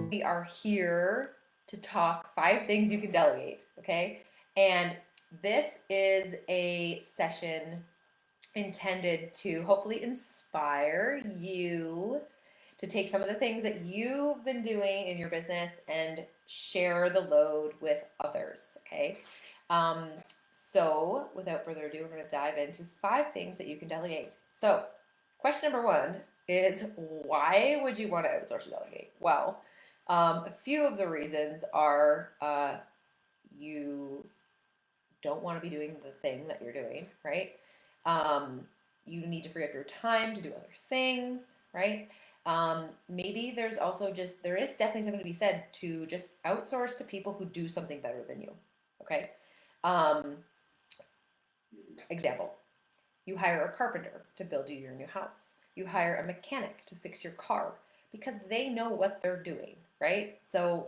We are here to talk 5 things you can delegate, okay? And this is a session intended to hopefully inspire you to take some of the things that you've been doing in your business and share the load with others, okay? Um, so, without further ado, we're going to dive into 5 things that you can delegate. So, question number 1 is why would you want to outsource or delegate? Well, a few of the reasons are you don't want to be doing the thing that you're doing, right? Um, you need to free up your time to do other things, right? Maybe there's also there is definitely something to be said to just outsource to people who do something better than you, okay? Um, Example, you hire a carpenter to build you your new house. You hire a mechanic to fix your car because they know what they're doing, right? So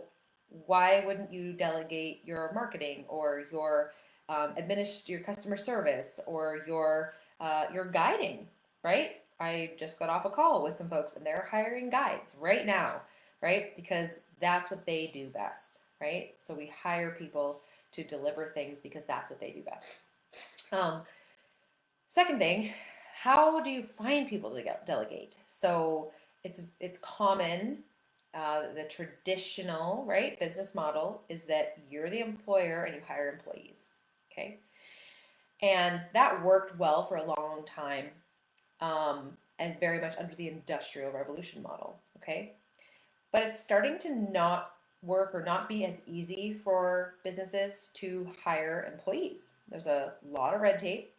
why wouldn't you delegate your marketing or your administer your customer service or your guiding, right? I just got off a call with some folks and they're hiring guides right now, right? Because that's what they do best, right? So we hire people to deliver things because that's what they do best. Second thing, how do you find people to delegate? So it's common. The traditional right business model is that you're the employer and you hire employees. Okay, and that worked well for a long time, and very much under the Industrial Revolution model. Okay, but it's starting to not work or not be as easy for businesses to hire employees. There's a lot of red tape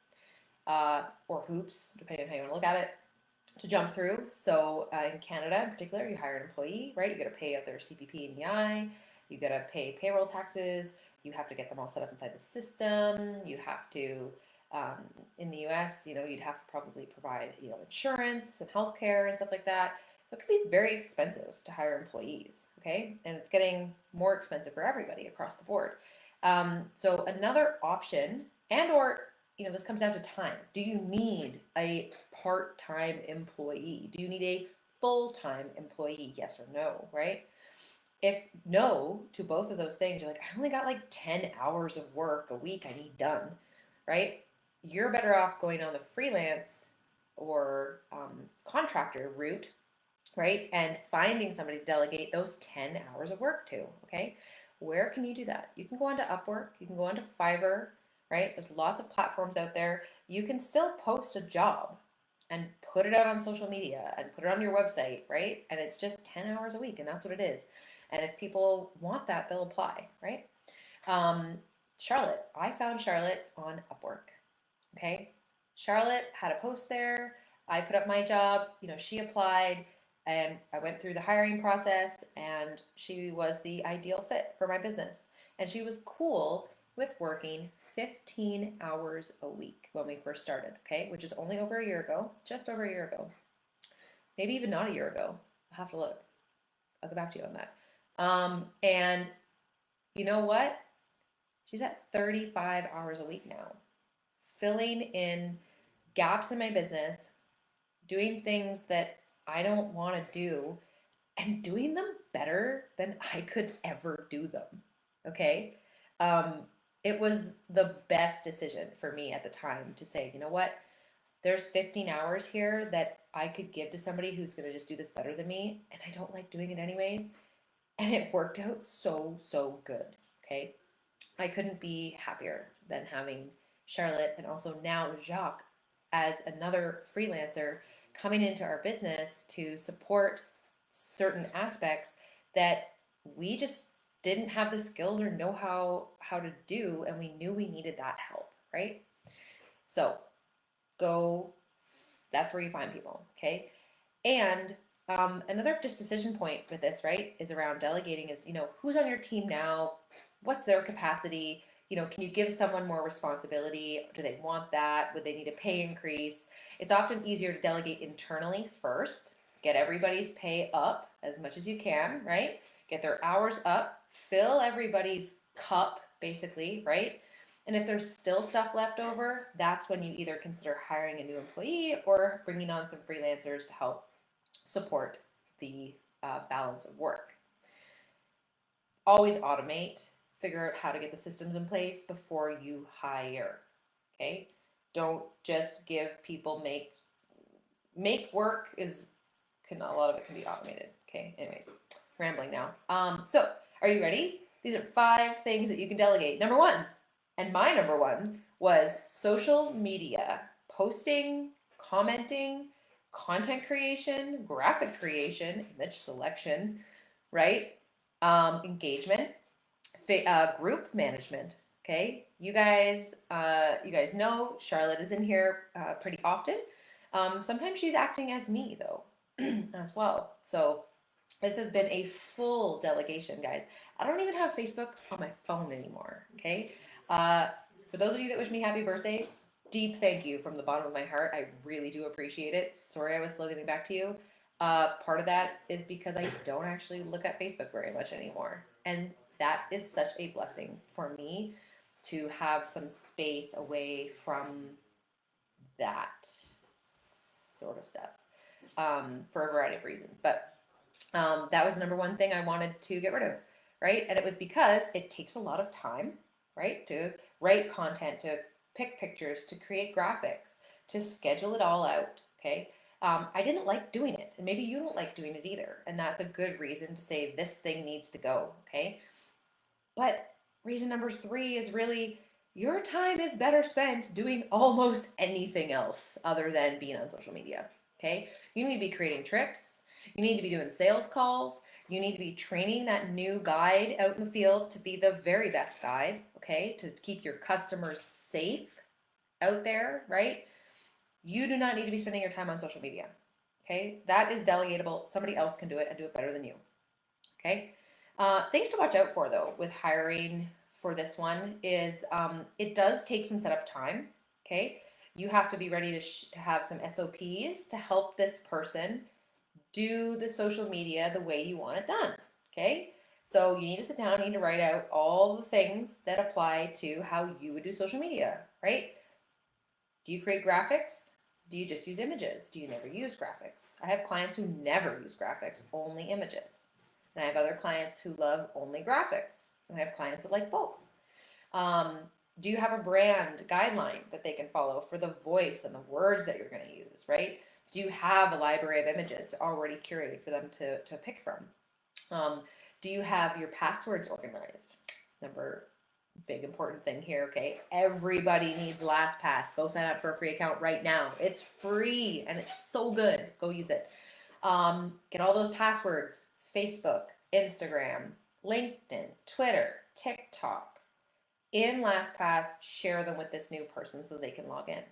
or hoops, depending on how you want to look at it, to jump through. So in Canada in particular, you hire an employee, right? You got to pay out their CPP and EI, you got to pay payroll taxes, you have to get them all set up inside the system, you have to, in the US, you'd have to probably provide, insurance and healthcare and stuff like that. So it can be very expensive to hire employees, okay? And it's getting more expensive for everybody across the board. So another option, and or this comes down to time. Do you need a part-time employee? Do you need a full-time employee? Yes or no, right? If no to both of those things, you're like, I only got like 10 hours of work a week I need done, right? You're better off going on the freelance or contractor route, right? And finding somebody to delegate those 10 hours of work to, okay? Where can you do that? You can go onto Upwork, you can go onto Fiverr, right? There's lots of platforms out there. You can still post a job and put it out on social media and put it on your website, right? And it's just 10 hours a week, and that's what it is. And if people want that, they'll apply, right? Charlotte, I found Charlotte on Upwork, okay? Charlotte had a post there. I put up my job, she applied, and I went through the hiring process, and she was the ideal fit for my business. And she was cool with working 15 hours a week when we first started, okay, which is only over a year ago, just over a year ago, maybe even not a year ago. I'll have to look. I'll go back to you on that. And you know what? She's at 35 hours a week now, filling in gaps in my business, doing things that I don't want to do, and doing them better than I could ever do them. Okay. It was the best decision for me at the time to say, you know what? There's 15 hours here that I could give to somebody who's going to just do this better than me, and I don't like doing it anyways. And it worked out so, so good. Okay. I couldn't be happier than having Charlotte and also now Jacques as another freelancer coming into our business to support certain aspects that we just didn't have the skills or know how to do, and we knew we needed that help, right? So go, that's where you find people, okay? And another just decision point with this, right, is around delegating is, who's on your team now? What's their capacity? Can you give someone more responsibility? Do they want that? Would they need a pay increase? It's often easier to delegate internally first, get everybody's pay up as much as you can, right? Get their hours up, fill everybody's cup, basically, right? And if there's still stuff left over, that's when you either consider hiring a new employee or bringing on some freelancers to help support the balance of work. Always automate, figure out how to get the systems in place before you hire. Okay? Don't just give people make work is can a lot of it can be automated. Okay, anyways, rambling now. So are you ready? These are 5 things that you can delegate. Number 1, and my number 1 was social media, posting, commenting, content creation, graphic creation, image selection, right? Engagement, group management. Okay, you guys know Charlotte is in here pretty often. Sometimes she's acting as me though, as well. So this has been a full delegation, guys. I don't even have Facebook on my phone anymore. Okay, for those of you that wish me happy birthday, deep thank you from the bottom of my heart. I really do appreciate it. Sorry I was slow getting back to you. Part of that is because I don't actually look at Facebook very much anymore, and that is such a blessing for me to have some space away from that sort of stuff for a variety of reasons. But that was the number 1 thing I wanted to get rid of, right? And it was because it takes a lot of time, right? To write content, to pick pictures, to create graphics, to schedule it all out, okay? I didn't like doing it, and maybe you don't like doing it either, and that's a good reason to say this thing needs to go, okay? But reason number 3 is really your time is better spent doing almost anything else other than being on social media, okay? You need to be creating trips, you need to be doing sales calls, you need to be training that new guide out in the field to be the very best guide, okay? To keep your customers safe out there, right? You do not need to be spending your time on social media, okay? That is delegatable. Somebody else can do it and do it better than you, okay? Things to watch out for though with hiring for this one is it does take some setup time, okay? You have to be ready to have some SOPs to help this person do the social media the way you want it done, okay? So you need to sit down, you need to write out all the things that apply to how you would do social media, right? Do you create graphics? Do you just use images? Do you never use graphics? I have clients who never use graphics, only images. And I have other clients who love only graphics. And I have clients that like both. Do you have a brand guideline that they can follow for the voice and the words that you're going to use, right? Do you have a library of images already curated for them to pick from? Do you have your passwords organized? Number big important thing here, okay? Everybody needs LastPass. Go sign up for a free account right now. It's free and it's so good. Go use it. Get all those passwords. Facebook, Instagram, LinkedIn, Twitter, TikTok. In LastPass, share them with this new person so they can log in,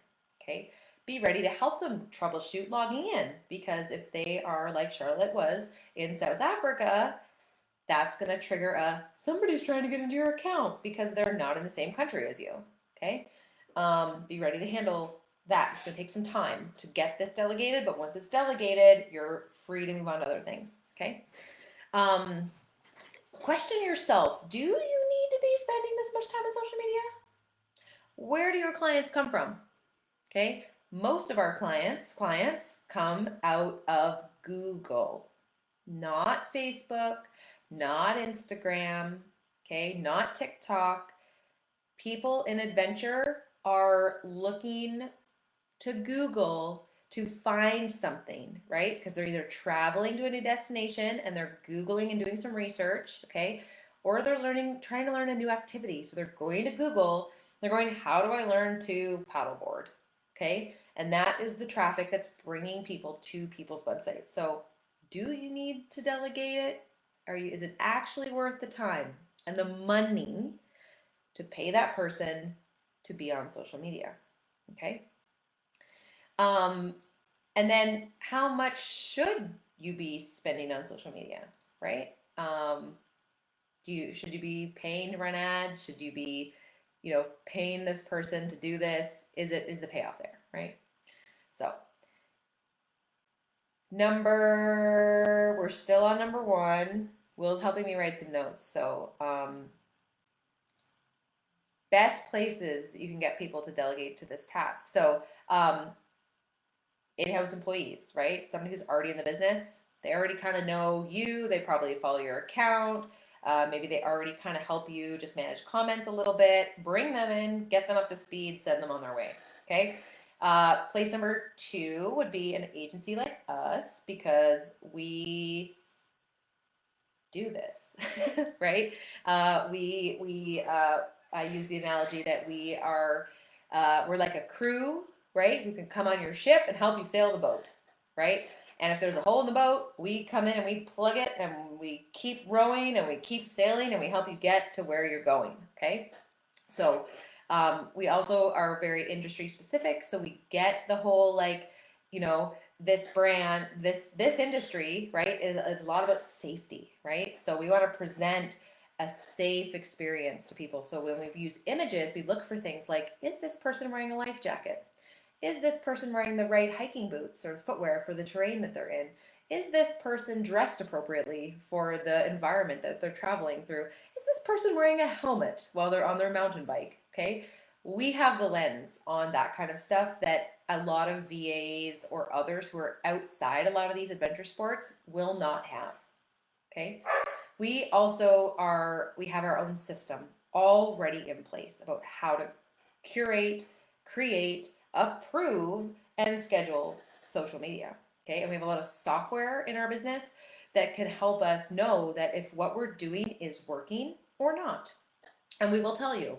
okay? Be ready to help them troubleshoot logging in, because if they are like Charlotte was in South Africa, that's going to trigger somebody's trying to get into your account because they're not in the same country as you, okay? Be ready to handle that. It's going to take some time to get this delegated, but once it's delegated, you're free to move on to other things, okay? Question yourself, do you need to be spending this much time on social media? Where do your clients come from? Okay, most of our clients come out of Google, not Facebook, not Instagram, okay, not TikTok. People in adventure are looking to Google to find something, right? Because they're either traveling to a new destination and they're Googling and doing some research, okay? Or they're trying to learn a new activity. So they're going to Google, they're going, how do I learn to paddleboard? Okay? And that is the traffic that's bringing people to people's websites. So do you need to delegate it? Is it actually worth the time and the money to pay that person to be on social media? Okay? And then how much should you be spending on social media, right? Should you be paying to run ads? Should you be, paying this person to do this? Is the payoff there, right? So we're still on number 1. Will's helping me write some notes. So best places you can get people to delegate to this task. So, in-house employees, right? Somebody who's already in the business, they already kind of know you, they probably follow your account. Maybe they already kind of help you just manage comments a little bit. Bring them in, get them up to speed, send them on their way. Okay. Place number two would be an agency like us because we do this, right? I use the analogy that we're like a crew, right? Who can come on your ship and help you sail the boat, right? And if there's a hole in the boat, we come in and we plug it and we keep rowing and we keep sailing and we help you get to where you're going, okay? So we also are very industry specific. So we get the whole like, you know, this brand, this industry, right, is a lot about safety, right? So we want to present a safe experience to people. So when we use images, we look for things like, is this person wearing a life jacket? Is this person wearing the right hiking boots or footwear for the terrain that they're in? Is this person dressed appropriately for the environment that they're traveling through? Is this person wearing a helmet while they're on their mountain bike? Okay. We have the lens on that kind of stuff that a lot of VAs or others who are outside a lot of these adventure sports will not have. Okay. We have our own system already in place about how to curate, create, approve, and schedule social media. Okay. And we have a lot of software in our business that can help us know that if what we're doing is working or not. And we will tell you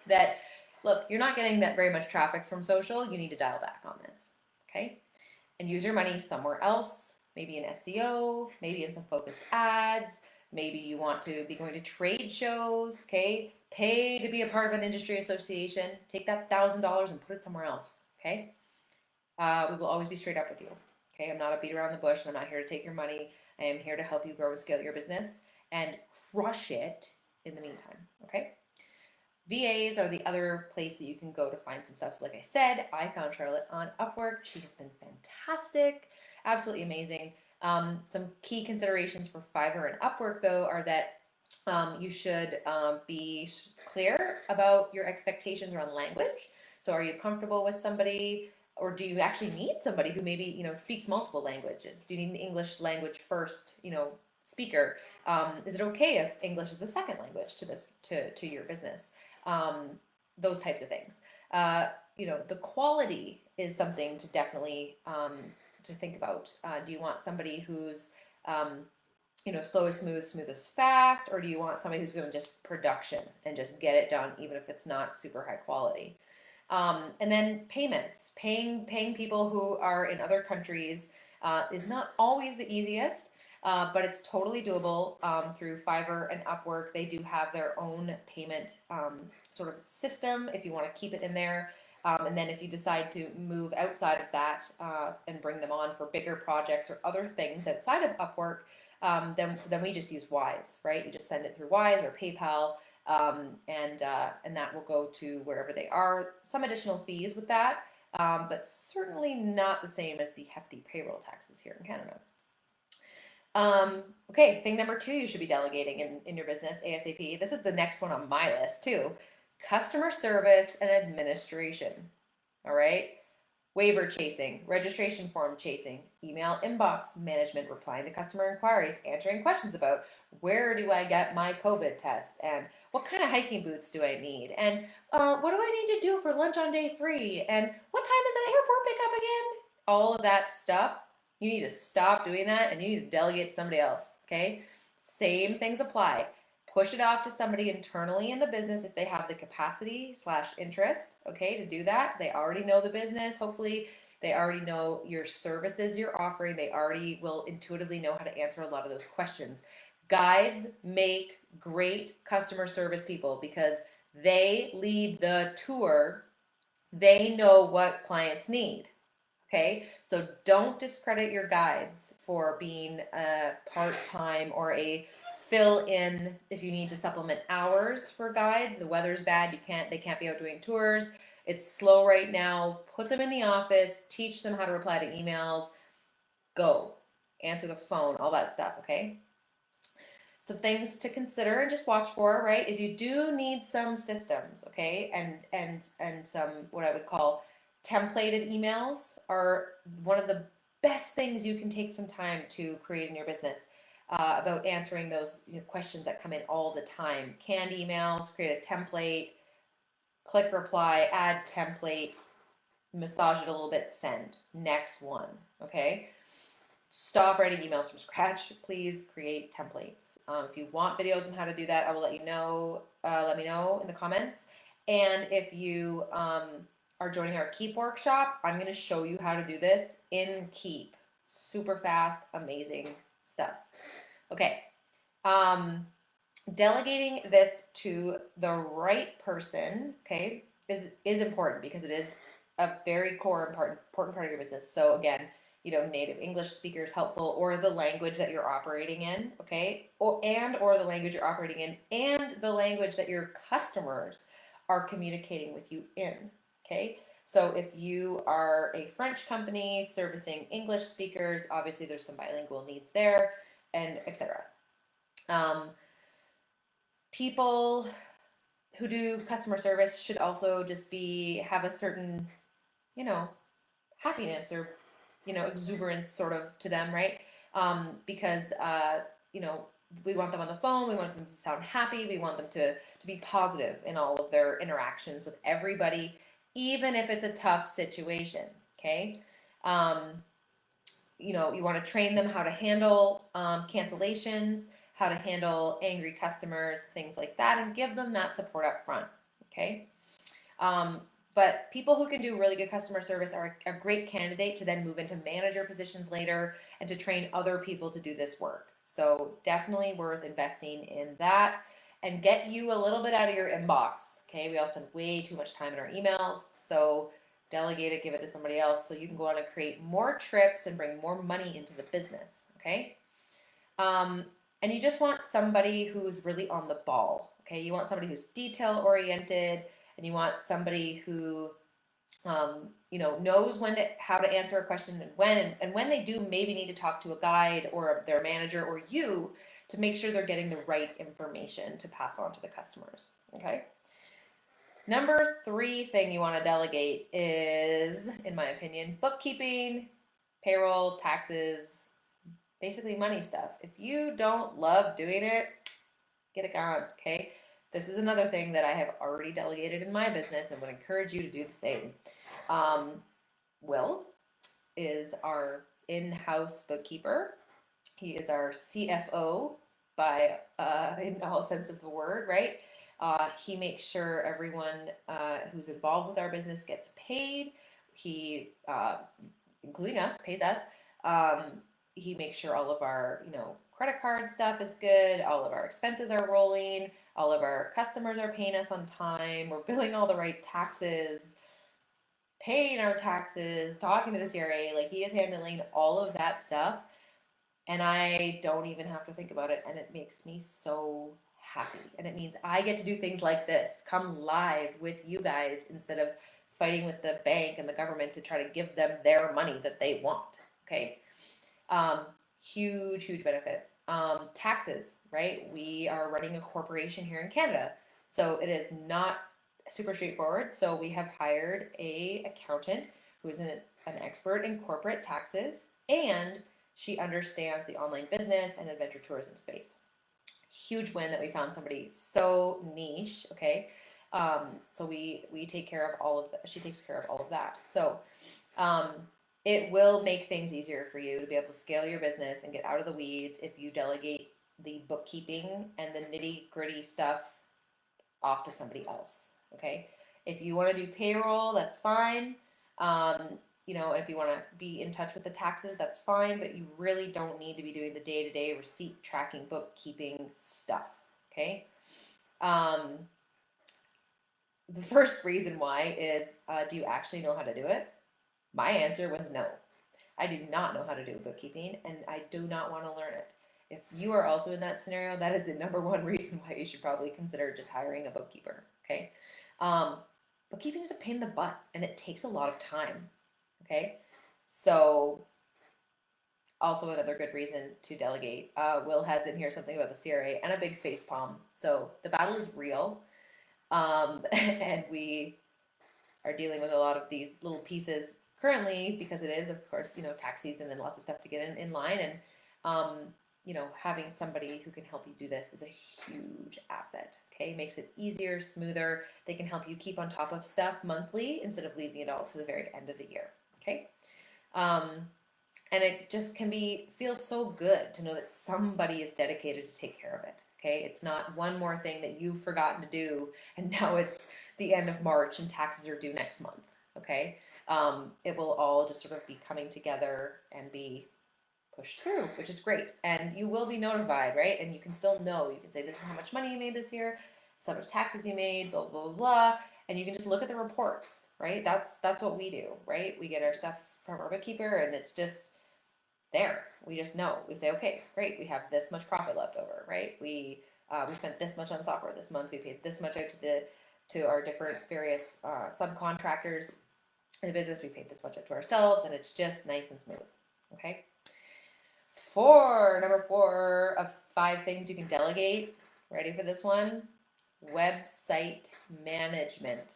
that, look, you're not getting that very much traffic from social. You need to dial back on this. Okay. And use your money somewhere else, maybe in SEO, maybe in some focused ads. Maybe you want to be going to trade shows, okay? Pay to be a part of an industry association. Take that $1,000 and put it somewhere else, okay? We will always be straight up with you, okay? I'm not a beat around the bush, and I'm not here to take your money. I am here to help you grow and scale your business and crush it in the meantime, okay? VAs are the other place that you can go to find some stuff. So like I said, I found Charlotte on Upwork. She has been fantastic, absolutely amazing. Some key considerations for Fiverr and Upwork, though, are that you should be clear about your expectations around language. So are you comfortable with somebody, or do you actually need somebody who maybe, speaks multiple languages? Do you need an English language first, speaker? Is it okay if English is a second language to your business? Those types of things. The quality is something to definitely to think about. Do you want somebody who's slow is smooth, smooth is fast, or do you want somebody who's going to just production and just get it done, even if it's not super high quality? And then payments, paying people who are in other countries is not always the easiest. But it's totally doable through Fiverr and Upwork. They do have their own payment sort of system if you want to keep it in there. And then if you decide to move outside of that and bring them on for bigger projects or other things outside of Upwork, then we just use Wise, right? You just send it through Wise or PayPal, and that will go to wherever they are. Some additional fees with that, but certainly not the same as the hefty payroll taxes here in Canada. Okay, thing number 2 you should be delegating in your business ASAP. This is the next one on my list too. Customer service and administration. All right. Waiver chasing, registration form chasing, email inbox management, replying to customer inquiries, answering questions about where do I get my COVID test and what kind of hiking boots do I need and what do I need to do for lunch on day 3 and what time is that airport pickup again? All of that stuff. You need to stop doing that and you need to delegate to somebody else, okay? Same things apply. Push it off to somebody internally in the business if they have the capacity / interest, okay, to do that. They already know the business. Hopefully, they already know your services you're offering. They already will intuitively know how to answer a lot of those questions. Guides make great customer service people because they lead the tour. They know what clients need. Okay, so don't discredit your guides for being a part-time or a fill-in if you need to supplement hours for guides. The weather's bad, they can't be out doing tours. It's slow right now. Put them in the office, teach them how to reply to emails, go, answer the phone, all that stuff, okay? So things to consider and just watch for, right, is you do need some systems, okay? And some what I would call templated emails are one of the best things you can take some time to create in your business. About answering those questions that come in all the time. Canned emails, create a template, click reply, add template, massage it a little bit, send. Next one, okay? Stop writing emails from scratch. Please create templates. If you want videos on how to do that, I will let you know. Let me know in the comments. And if you are joining our Keep workshop, I'm going to show you how to do this in Keep. Super fast, amazing stuff. Okay. Delegating this to the right person, okay, is important because it is a very core important part of your business. So again, native English speaker is helpful, or the language that you're operating in, okay, or the language you're operating in, and the language that your customers are communicating with you in, okay. So if you are a French company servicing English speakers, obviously there's some bilingual needs there, and etc. People who do customer service should also just have a certain, happiness or, exuberance sort of to them, right? Because, we want them on the phone, we want them to sound happy, we want them to be positive in all of their interactions with everybody, even if it's a tough situation, okay? You want to train them how to handle cancellations, how to handle angry customers, things like that, and give them that support up front, okay? But people who can do really good customer service are a great candidate to then move into manager positions later and to train other people to do this work. So definitely worth investing in that and get you a little bit out of your inbox, okay? We all spend way too much time in our emails, so delegate it, give it to somebody else so you can go on and create more trips and bring more money into the business, okay? And you just want somebody who's really on the ball, okay? You want somebody who's detail oriented, and you want somebody who, knows how to answer a question and when they do maybe need to talk to a guide or their manager or you to make sure they're getting the right information to pass on to the customers, okay? Number 3 thing you want to delegate is, in my opinion, bookkeeping, payroll, taxes, basically money stuff. If you don't love doing it, get it gone, okay? This is another thing that I have already delegated in my business and would encourage you to do the same. Will is our in-house bookkeeper. He is our CFO in all sense of the word, right? He makes sure everyone who's involved with our business gets paid. He, including us, pays us. He makes sure all of our, credit card stuff is good. All of our expenses are rolling. All of our customers are paying us on time. We're billing all the right taxes, paying our taxes, talking to the CRA. Like, he is handling all of that stuff. And I don't even have to think about it. And it makes me so happy. And it means I get to do things like this, come live with you guys instead of fighting with the bank and the government to try to give them their money that they want, okay? Huge benefit. Taxes, right? We are running a corporation here in Canada, so it is not super straightforward. So we have hired a accountant who is an expert in corporate taxes, and she understands the online business and adventure tourism space. Huge win that we found somebody so niche, okay? So we take care of all of that. She takes care of all of that. So it will make things easier for you to be able to scale your business and get out of the weeds if you delegate the bookkeeping and the nitty-gritty stuff off to somebody else, okay? If you want to do payroll, that's fine. If you want to be in touch with the taxes, that's fine, but you really don't need to be doing the day-to-day receipt tracking, bookkeeping stuff, okay? The first reason why is, do you actually know how to do it? My answer was no. I do not know how to do bookkeeping, and I do not want to learn it. If you are also in that scenario, that is the number one reason why you should probably consider just hiring a bookkeeper, okay? Bookkeeping is a pain in the butt, and it takes a lot of time, okay? So also another good reason to delegate. Will has in here something about the CRA and a big face palm. So the battle is real. And we are dealing with a lot of these little pieces currently because it is, of course, tax season and lots of stuff to get in line. And, having somebody who can help you do this is a huge asset. Okay, makes it easier, smoother. They can help you keep on top of stuff monthly instead of leaving it all to the very end of the year. Okay. And it just feel so good to know that somebody is dedicated to take care of it. Okay, it's not one more thing that you've forgotten to do, and now it's the end of March and taxes are due next month. Okay, it will all just sort of be coming together and be pushed through, which is great. And you will be notified, right? And you can still know. You can say, this is how much money you made this year, this is how much taxes you made, blah blah blah, and you can just look at the reports, right? That's what we do, right? We get our stuff from our bookkeeper, and it's just there. We just know. We say, okay, great, we have this much profit left over, right? We spent this much on software this month. We paid this much out to our different various subcontractors in the business. We paid this much out to ourselves, and it's just nice and smooth. Okay. Number four of 5 things you can delegate. Ready for this one? Website management.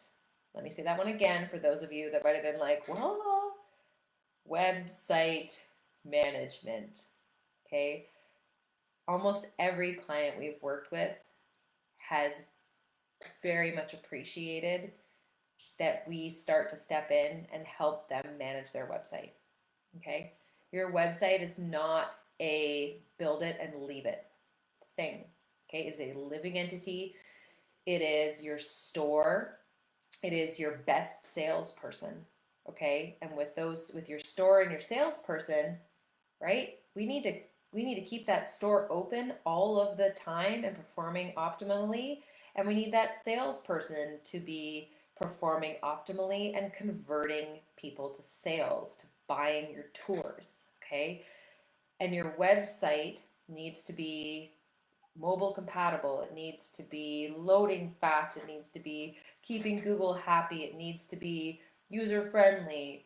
Let me say that one again for those of you that might have been like, what? Website management. Okay. Almost every client we've worked with has very much appreciated that we start to step in and help them manage their website. Okay. Your website is not a build it and leave it thing. Okay. It is a living entity. It is your store. It is your best salesperson. Okay. And with your store and your salesperson, right? We need to keep that store open all of the time and performing optimally. And we need that salesperson to be performing optimally and converting people to sales, to buying your tours. Okay. And your website needs to be mobile compatible. It needs to be loading fast. It needs to be keeping Google happy. It needs to be user friendly.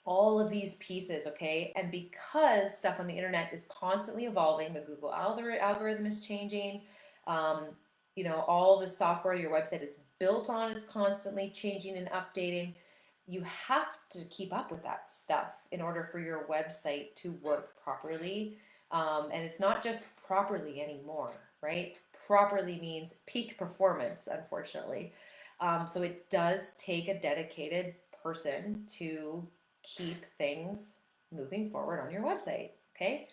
All of these pieces, okay? And because stuff on the internet is constantly evolving, the Google algorithm is changing, all the software your website is built on is constantly changing and updating. You have to keep up with that stuff in order for your website to work properly. And it's not just properly anymore, right? Properly means peak performance, unfortunately. So it does take a dedicated person to keep things moving forward on your website. Okay.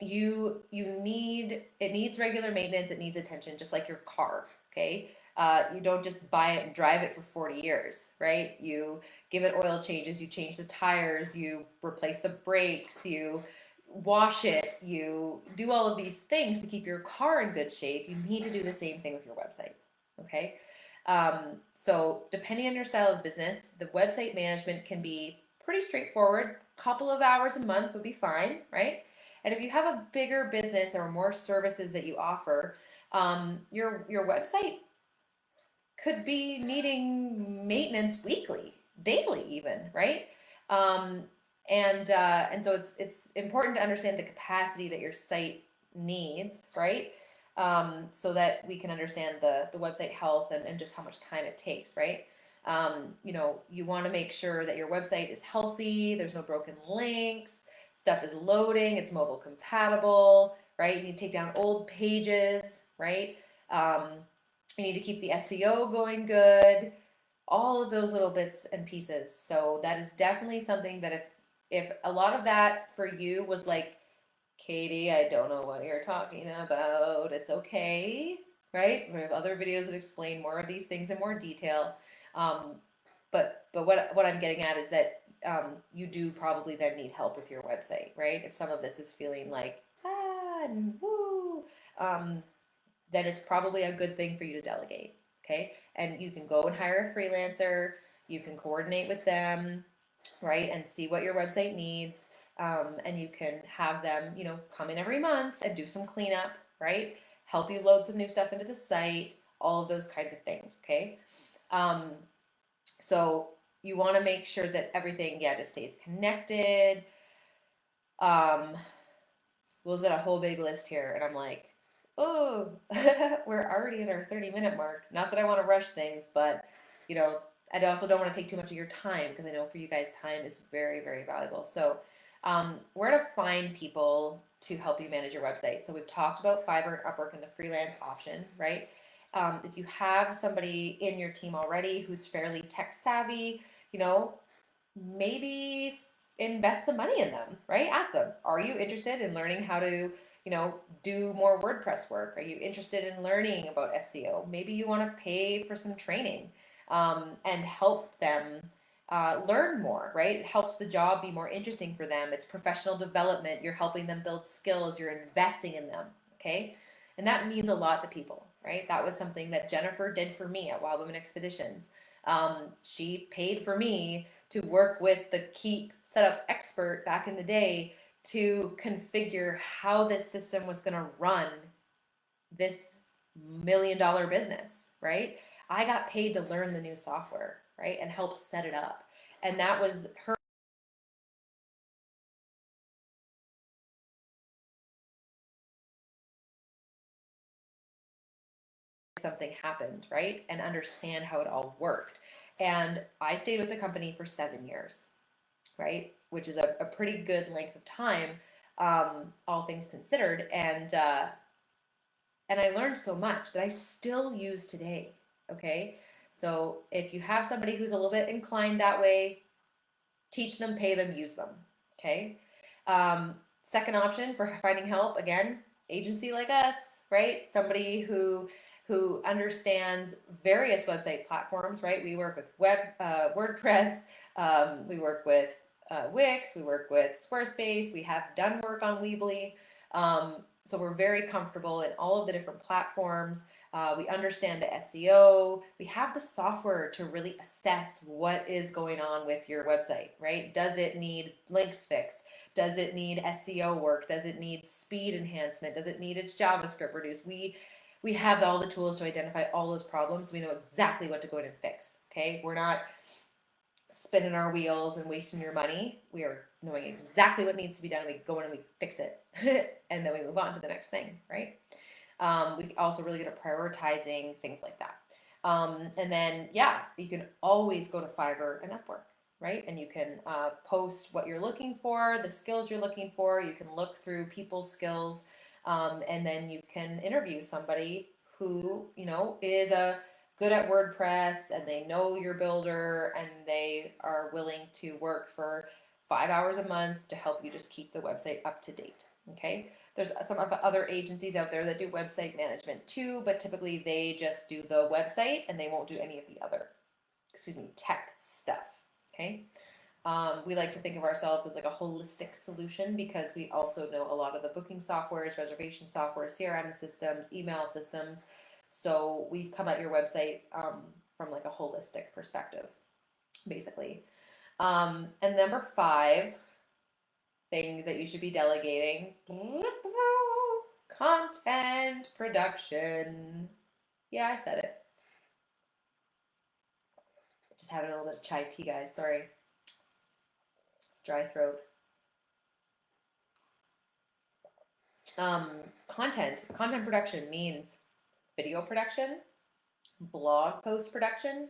It needs regular maintenance. It needs attention, just like your car. Okay. You don't just buy it and drive it for 40 years, right? You give it oil changes, you change the tires, you replace the brakes, you wash it, you do all of these things to keep your car in good shape. You need to do the same thing with your website. Okay. So depending on your style of business, the website management can be pretty straightforward. A couple of hours a month would be fine, right? And if you have a bigger business or more services that you offer, your website could be needing maintenance weekly, daily even, right? And so it's important to understand the capacity that your site needs, right? So that we can understand the website health and just how much time it takes, right? You want to make sure that your website is healthy, there's no broken links, stuff is loading, it's mobile compatible, right? You need to take down old pages, right? You need to keep the SEO going good, all of those little bits and pieces. So that is definitely something that if a lot of that for you was like, Katie, I don't know what you're talking about, it's okay, right? We have other videos that explain more of these things in more detail. But what I'm getting at is that you do probably then need help with your website, right? If some of this is feeling like, and woo, then it's probably a good thing for you to delegate, okay? And you can go and hire a freelancer, you can coordinate with them, right? And see what your website needs. And you can have them, come in every month and do some cleanup, right? Help you load some new stuff into the site, all of those kinds of things, okay? So you want to make sure that everything, yeah, just stays connected. Will's got a whole big list here, and I'm like, oh, we're already at our 30-minute mark. Not that I want to rush things, but you know, I also don't want to take too much of your time because I know for you guys, time is very, very valuable. So, where to find people to help you manage your website. So we've talked about Fiverr and Upwork and the freelance option, right? If you have somebody in your team already who's fairly tech savvy, you know, maybe invest some money in them, right? Ask them, are you interested in learning how to, do more WordPress work? Are you interested in learning about SEO? Maybe you want to pay for some training and help them learn more, right? It helps the job be more interesting for them. It's professional development. You're helping them build skills. You're investing in them, okay? And that means a lot to people, right? That was something that Jennifer did for me at Wild Women Expeditions. She paid for me to work with the Keep setup expert back in the day to configure how this system was going to run this $1 million business, right? I got paid to learn the new software, right? And help set it up. And that was her. Something happened, right? And understand how it all worked. And I stayed with the company for 7 years, right? Which is a pretty good length of time, all things considered. And I learned so much that I still use today. Okay. So if you have somebody who's a little bit inclined that way, teach them, pay them, use them. Okay. Second option for finding help, again, agency like us, right? Somebody who understands various website platforms, right? We work with WordPress, we work with Wix, we work with Squarespace, we have done work on Weebly. So we're very comfortable in all of the different platforms. We understand the SEO. We have the software to really assess what is going on with your website, right? Does it need links fixed? Does it need SEO work? Does it need speed enhancement? Does it need its JavaScript reduced? We have all the tools to identify all those problems. We know exactly what to go in and fix. Okay, we're not spinning our wheels and wasting your money. We are knowing exactly what needs to be done. We go in and we fix it, and then we move on to the next thing, right? We also really good at prioritizing things like that. And then, yeah, you can always go to Fiverr and Upwork, right? And you can post what you're looking for, the skills you're looking for. You can look through people's skills, and then you can interview somebody who, is good at WordPress and they know your builder and they are willing to work for 5 hours a month to help you just keep the website up to date. Okay. There's some other agencies out there that do website management too, but typically they just do the website and they won't do any of the other, tech stuff. Okay. We like to think of ourselves as like a holistic solution because we also know a lot of the booking softwares, reservation software, CRM systems, email systems. So we come at your website from like a holistic perspective, basically. And number 5 thing that you should be delegating, content production. Yeah, I said it. Just having a little bit of chai tea, guys. Sorry. Dry throat. Content production means video production, blog post production,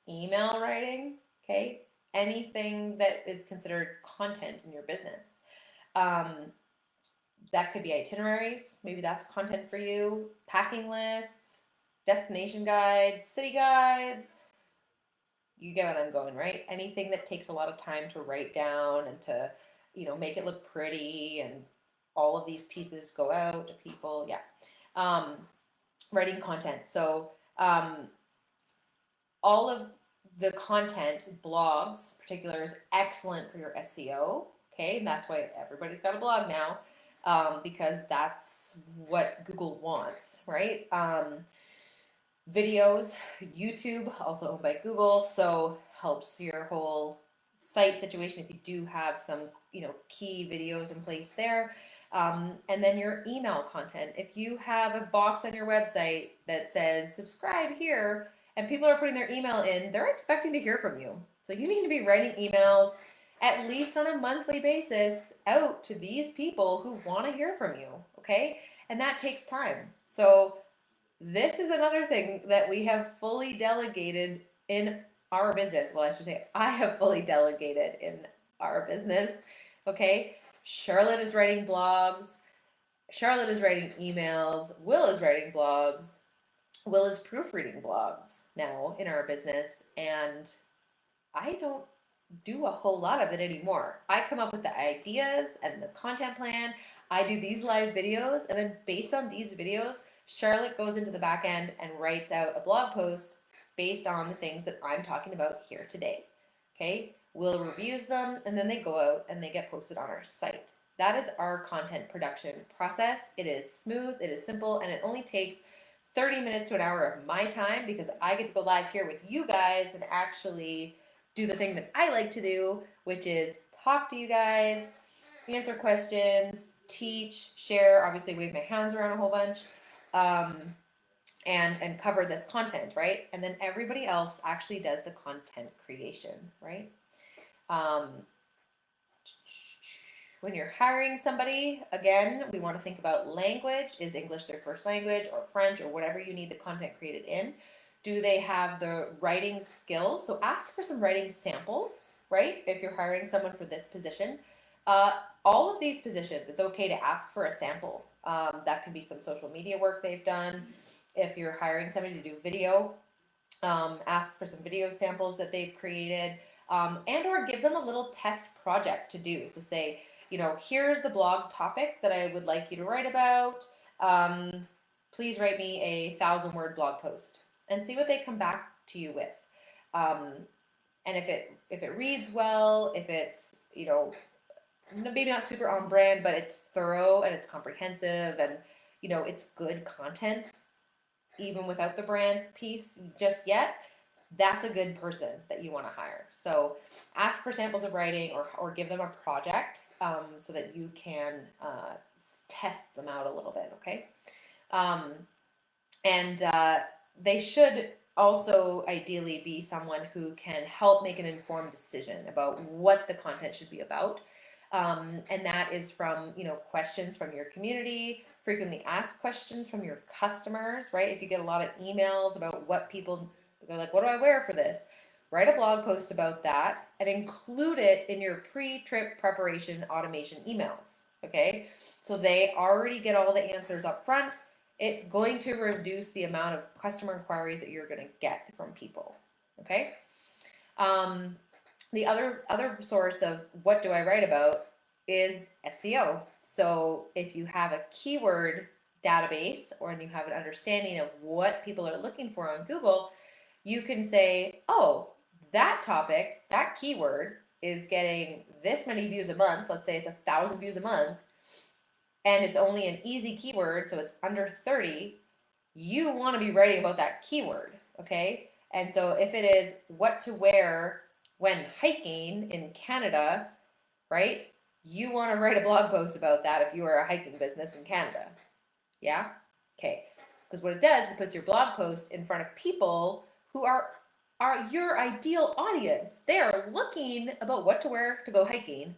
email writing, okay? Anything that is considered content in your business. That could be itineraries. Maybe that's content for you. Packing lists, destination guides, city guides. You get what I'm going, right? Anything that takes a lot of time to write down and to, make it look pretty and all of these pieces go out to people. Yeah. Writing content. So all of the content, blogs in particular, is excellent for your SEO. Okay, and that's why everybody's got a blog now, because that's what Google wants, right? Videos, YouTube, also owned by Google, so helps your whole site situation if you do have some, key videos in place there. And then your email content. If you have a box on your website that says subscribe here, and people are putting their email in, they're expecting to hear from you. So you need to be writing emails at least on a monthly basis out to these people who want to hear from you, okay? And that takes time. So this is another thing that we have fully delegated in our business. Well, I should say I have fully delegated in our business, okay? Charlotte is writing blogs. Charlotte is writing emails. Will is writing blogs. Will is proofreading blogs now in our business. And I don't do a whole lot of it anymore. I come up with the ideas and the content plan. I do these live videos, and then based on these videos, Charlotte goes into the back end and writes out a blog post based on the things that I'm talking about here today. Okay? Will reviews them, and then they go out and they get posted on our site. That is our content production process. It is smooth, it is simple, and it only takes 30 minutes to an hour of my time because I get to go live here with you guys and actually do the thing that I like to do, which is talk to you guys, answer questions, teach, share, obviously wave my hands around a whole bunch, and cover this content, right? And then everybody else actually does the content creation, right? When you're hiring somebody, again, we want to think about language. Is English their first language, or French, or whatever you need the content created in? Do they have the writing skills? So ask for some writing samples, right? If you're hiring someone for this position. All of these positions, it's okay to ask for a sample. That can be some social media work they've done. If you're hiring somebody to do video, ask for some video samples that they've created, and or give them a little test project to do. So say, here's the blog topic that I would like you to write about. Please write me a 1,000-word blog post and see what they come back to you with. And if it reads well, if it's, maybe not super on brand, but it's thorough and it's comprehensive and, it's good content, even without the brand piece just yet, that's a good person that you want to hire. So ask for samples of writing or give them a project so that you can test them out a little bit, okay? They should also ideally be someone who can help make an informed decision about what the content should be about. And that is from, questions from your community, frequently asked questions from your customers, right? If you get a lot of emails about they're like, what do I wear for this? Write a blog post about that and include it in your pre-trip preparation automation emails, okay? So they already get all the answers up front. It's going to reduce the amount of customer inquiries that you're going to get from people, okay? The other source of what do I write about is SEO. So if you have a keyword database or you have an understanding of what people are looking for on Google, you can say, oh, that topic, that keyword is getting this many views a month. Let's say it's 1,000 views a month, and it's only an easy keyword, so it's under 30. You want to be writing about that keyword, okay? And so if it is what to wear when hiking in Canada, right? You want to write a blog post about that if you are a hiking business in Canada. Yeah? Okay. Because what it does is it puts your blog post in front of people who are your ideal audience. They are looking about what to wear to go hiking.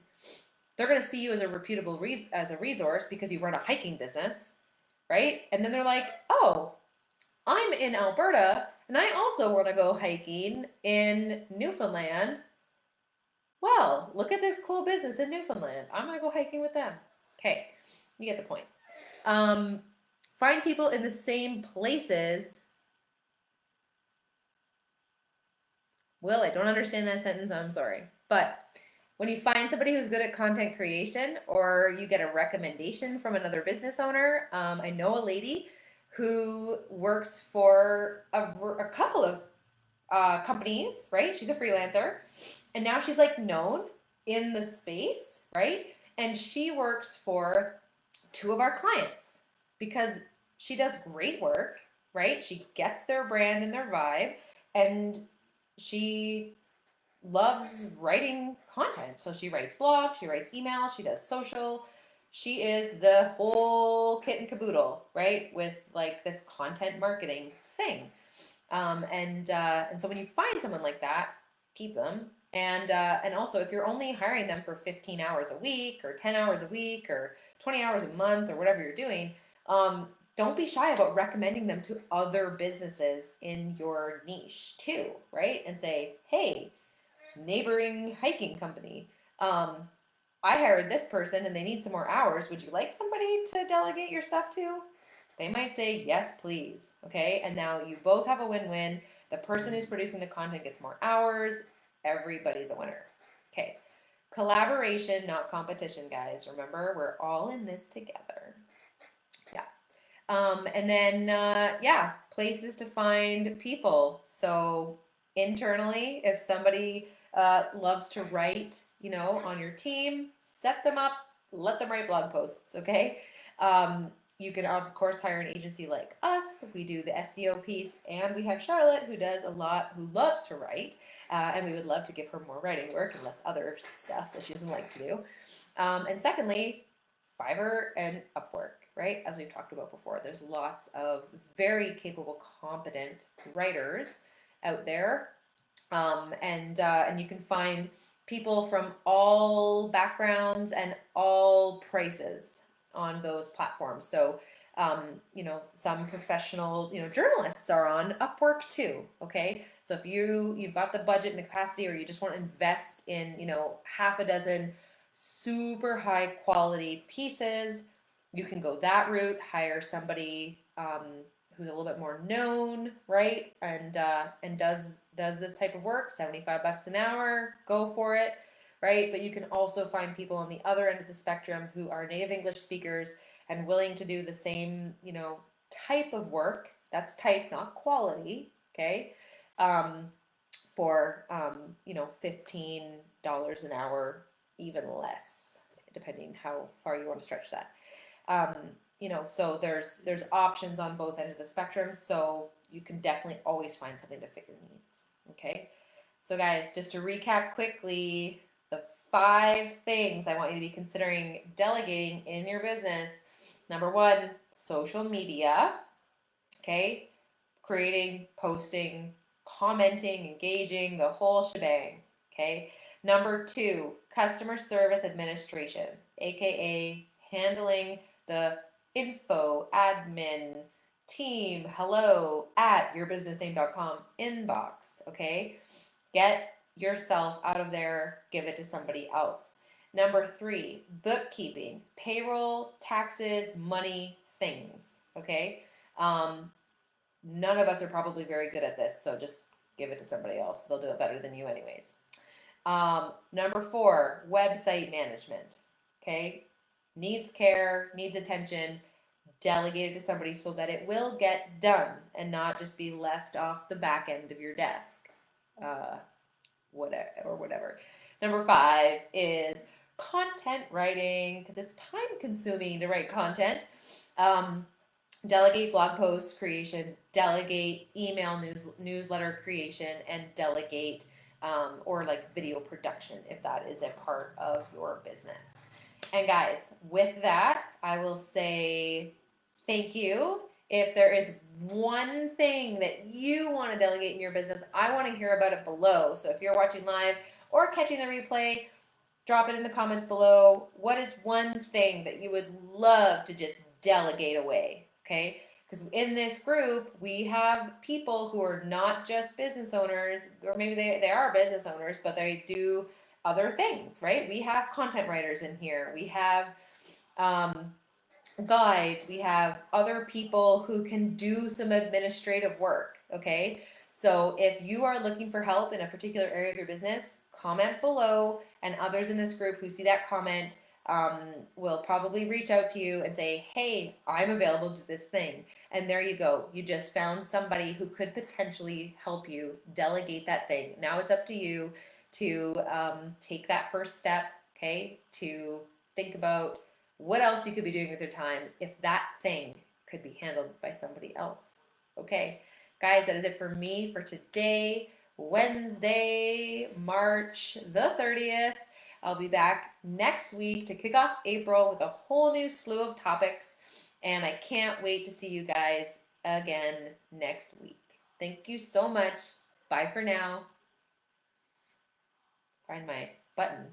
They're going to see you as a reputable as a resource because you run a hiking business, right? And then they're like, oh, I'm in Alberta and I also want to go hiking in Newfoundland. Well, look at this cool business in Newfoundland. I'm going to go hiking with them. Okay, you get the point. Find people in the same places. Will, I don't understand that sentence. I'm sorry. But when you find somebody who's good at content creation or you get a recommendation from another business owner, I know a lady who works for a couple of companies, right? She's a freelancer. And now she's like known in the space, right? And she works for 2 of our clients because she does great work, right? She gets their brand and their vibe, and she loves writing content. So she writes blogs, she writes emails, she does social. She is the whole kit and caboodle, right? With like this content marketing thing. And so when you find someone like that, keep them. And also, if you're only hiring them for 15 hours a week or 10 hours a week or 20 hours a month or whatever you're doing, don't be shy about recommending them to other businesses in your niche too, right? And say, hey, neighboring hiking company, um, I hired this person and they need some more hours. Would you like somebody to delegate your stuff to? They might say, yes, please. Okay. And now you both have a win win. The person who's producing the content gets more hours. Everybody's a winner. Okay. Collaboration, not competition, guys. Remember, we're all in this together. Yeah. And then, yeah, places to find people. So internally, if somebody loves to write, on your team, set them up, let them write blog posts, okay? You can, of course, hire an agency like us. We do the SEO piece, and we have Charlotte, who does a lot, who loves to write, and we would love to give her more writing work and less other stuff that she doesn't like to do. And secondly, Fiverr and Upwork, right? As we've talked about before, there's lots of very capable, competent writers out there, and you can find people from all backgrounds and all prices on those platforms. So, some professional, journalists are on Upwork too. Okay, so if you've got the budget and the capacity, or you just want to invest in, half a dozen super high quality pieces, you can go that route. Hire somebody who's a little bit more known, right? And does this type of work, $75 an hour, go for it, right? But you can also find people on the other end of the spectrum who are native English speakers and willing to do the same, type of work. That's type, not quality, okay? Um, for $15 an hour, even less, depending how far you want to stretch that. Um, so there's options on both ends of the spectrum, so you can definitely always find something to fit your needs. Okay, so guys, just to recap quickly, the 5 things I want you to be considering delegating in your business. Number 1, social media. Okay, creating, posting, commenting, engaging, the whole shebang. Okay, number 2, customer service administration, aka handling the info, admin, team, hello at yourbusinessname.com inbox. Okay, get yourself out of there, give it to somebody else. Number 3, bookkeeping, payroll, taxes, money, things. Okay, none of us are probably very good at this, so just give it to somebody else. They'll do it better than you anyways. Number 4, website management. Okay, needs care, needs attention. Delegate it to somebody so that it will get done and not just be left off the back end of your desk, whatever. Number 5 is content writing, because it's time consuming to write content. Delegate blog post creation, delegate email newsletter creation, and delegate or like video production if that is a part of your business. And guys, with that, I will say thank you. If there is one thing that you want to delegate in your business, I want to hear about it below. So if you're watching live or catching the replay, drop it in the comments below. What is one thing that you would love to just delegate away? Okay, because in this group we have people who are not just business owners, or maybe they are business owners, but they do other things, right? We have content writers in here, we have guides, we have other people who can do some administrative work. Okay, so if you are looking for help in a particular area of your business, comment below, and others in this group who see that comment will probably reach out to you and say, hey, I'm available to this thing. And there you go. You just found somebody who could potentially help you delegate that thing. Now it's up to you to take that first step, okay, to think about what else you could be doing with your time if that thing could be handled by somebody else. Okay, guys, that is it for me for today, Wednesday, March the 30th. I'll be back next week to kick off April with a whole new slew of topics, and I can't wait to see you guys again next week. Thank you so much. Bye for now. find my button.